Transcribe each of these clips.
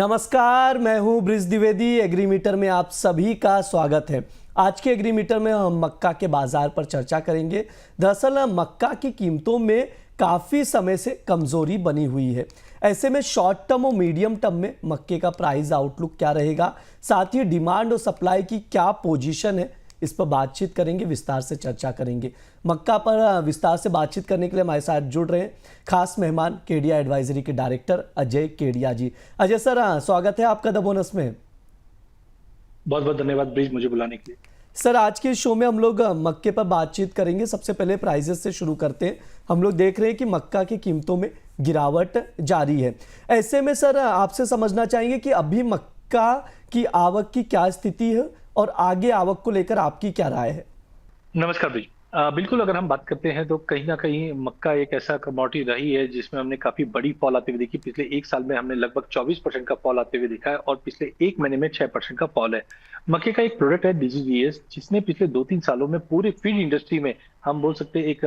नमस्कार, मैं हूं ब्रिज द्विवेदी। एग्रीमीटर में आप सभी का स्वागत है। आज के एग्रीमीटर में हम मक्का के बाजार पर चर्चा करेंगे। दरअसल मक्का की कीमतों में काफ़ी समय से कमज़ोरी बनी हुई है। ऐसे में शॉर्ट टर्म और मीडियम टर्म में मक्के का प्राइस आउटलुक क्या रहेगा, साथ ही डिमांड और सप्लाई की क्या पोजीशन है, इस पर बातचीत करेंगे, विस्तार से चर्चा करेंगे। मक्का पर विस्तार से बातचीत करने के लिए हमारे साथ जुड़ रहे हैं खास मेहमान केडिया एडवाइजरी के डायरेक्टर अजय केडिया जी। अजय सर, स्वागत है आपका द बोनस में। बहुत बहुत धन्यवाद ब्रिज, मुझे बुलाने के लिए। सर, आज के शो में हम लोग मक्के पर बातचीत करेंगे। सबसे पहले प्राइजेस से शुरू करते हैं। हम लोग देख रहे हैं कि मक्का की कीमतों में गिरावट जारी है। ऐसे में सर आपसे समझना चाहेंगे कि अभी मक्का की आवक की क्या स्थिति है और आगे आवक को लेकर आपकी क्या राय है। नमस्कार ब्रिज। बिल्कुल, अगर हम बात करते हैं तो कहीं ना कहीं मक्का एक ऐसा कमोडिटी रही है जिसमें हमने काफी बड़ी फॉल आते हुए देखी। पिछले एक साल में हमने लगभग 24% का फॉल आते हुए देखा है और पिछले एक महीने में 6% का फॉल है। मक्के का एक प्रोडक्ट है डीजीजीएस, जिसने पिछले 2-3 सालों में पूरे फीड इंडस्ट्री में हम बोल सकते हैं एक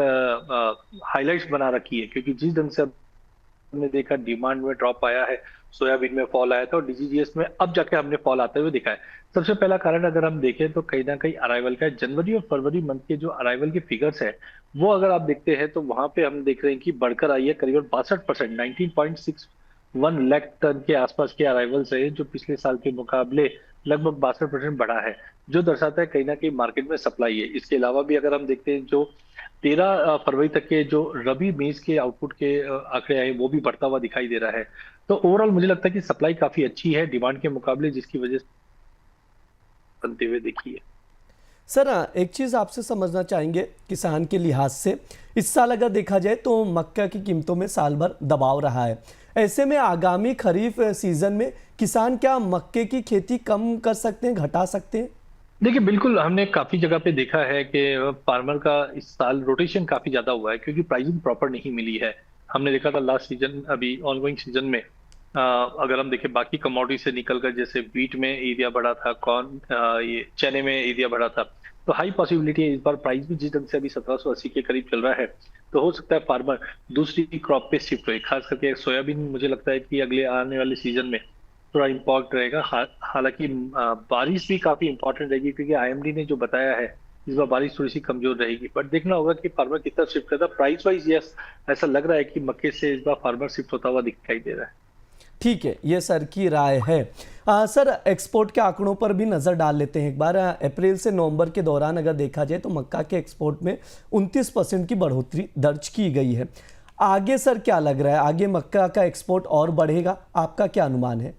हाईलाइट्स बना रखी है, क्योंकि जिस ढंग से हमने देखा डिमांड में ड्रॉप आया है, सोयाबीन में फॉल आया था और डीजीजीएस में अब जाके हमने फॉल आते हुए देखा है। सबसे पहला कारण अगर हम देखें तो कहीं ना कहीं अराइवल का है। जनवरी और फरवरी मंथ के जो अराइवल के फिगर्स है वो अगर आप देखते हैं तो वहां पे हम देख रहे हैं कि बढ़कर आई है करीबन 62%, 19.61 लाख टन के आसपास के अराइवल्स है, जो पिछले साल के मुकाबले लगभग 62% बढ़ा है, जो दर्शाता है कहीं ना कहीं मार्केट में सप्लाई है। इसके अलावा भी अगर हम देखते हैं जो 13 फरवरी तक के जो रबी मेज के आउटपुट के आंकड़े आए वो भी बढ़ता हुआ दिखाई दे रहा है। तो ओवरऑल मुझे लगता है कि सप्लाई काफी अच्छी है डिमांड के मुकाबले, जिसकी वजह से बनते हुए देखी है। सर, एक चीज़ आपसे समझना चाहेंगे किसान के लिहाज से, इस साल अगर देखा जाए तो मक्का की कीमतों में साल भर दबाव रहा है। ऐसे में आगामी खरीफ सीजन में किसान क्या मक्के की खेती कम कर सकते हैं, घटा सकते हैं? देखिए, बिल्कुल हमने काफी जगह पे देखा है कि फार्मर का इस साल रोटेशन काफी ज्यादा हुआ है, क्योंकि प्राइसिंग प्रॉपर नहीं मिली है। हमने देखा था लास्ट सीजन, अभी ऑनगोइंग सीजन में अगर हम देखें बाकी कमोडिटी से निकलकर, जैसे व्हीट में एरिया बढ़ा था, कॉर्न, ये चने में एरिया बढ़ा था, तो हाई पॉसिबिलिटी है इस बार प्राइस भी जिस ढंग से अभी 1780 के करीब चल रहा है, तो हो सकता है फार्मर दूसरी क्रॉप पे शिफ्ट हो। खास करके सोयाबीन मुझे लगता है कि अगले आने वाले सीजन में थोड़ा इम्पोर्ट रहेगा। हालांकि बारिश भी काफी इंपॉर्टेंट रहेगी, क्योंकि आईएमडी ने जो बताया है इस बार बारिश थोड़ी सी कमजोर रहेगी, बट देखना होगा कि फार्मर कितना शिफ्ट करता है। प्राइस वाइज यस, ऐसा लग रहा है कि मक्के से इस बार फार्मर शिफ्ट होता हुआ दिखाई दे रहा है। ठीक है, ये सर की राय है। सर, एक्सपोर्ट के आंकड़ों पर भी नज़र डाल लेते हैं एक बार। अप्रैल से नवंबर के दौरान अगर देखा जाए तो मक्का के एक्सपोर्ट में 29% की बढ़ोतरी दर्ज की गई है। आगे सर क्या लग रहा है, आगे मक्का का एक्सपोर्ट और बढ़ेगा, आपका क्या अनुमान है?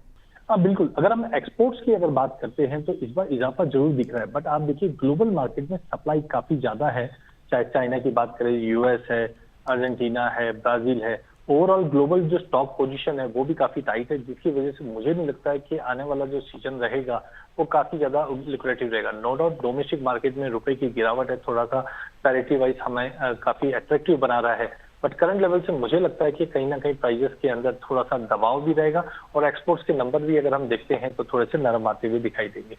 हाँ बिल्कुल, अगर हम एक्सपोर्ट्स की अगर बात करते हैं तो इस बार इजाफा जरूर दिख रहा है, बट आप देखिए ग्लोबल मार्केट में सप्लाई काफी ज्यादा है। चाहे चाइना की बात करें, यूएस है, अर्जेंटीना है, ब्राजील है। ओवरऑल ग्लोबल जो स्टॉक पोजीशन है वो भी काफी टाइट है, जिसकी वजह से मुझे नहीं लगता है कि आने वाला जो सीजन रहेगा वो काफी ज्यादा लिक्विडेटिव रहेगा। नो डाउट डोमेस्टिक मार्केट में रुपए की गिरावट है, थोड़ा सा पैरिटी वाइज हमें काफी अट्रैक्टिव बना रहा है, बट करंट लेवल से मुझे लगता है कि कहीं ना कहीं प्राइजेस के अंदर थोड़ा सा दबाव भी रहेगा और एक्सपोर्ट्स के नंबर भी अगर हम देखते हैं तो थोड़े से नरम आते हुए दिखाई देंगे।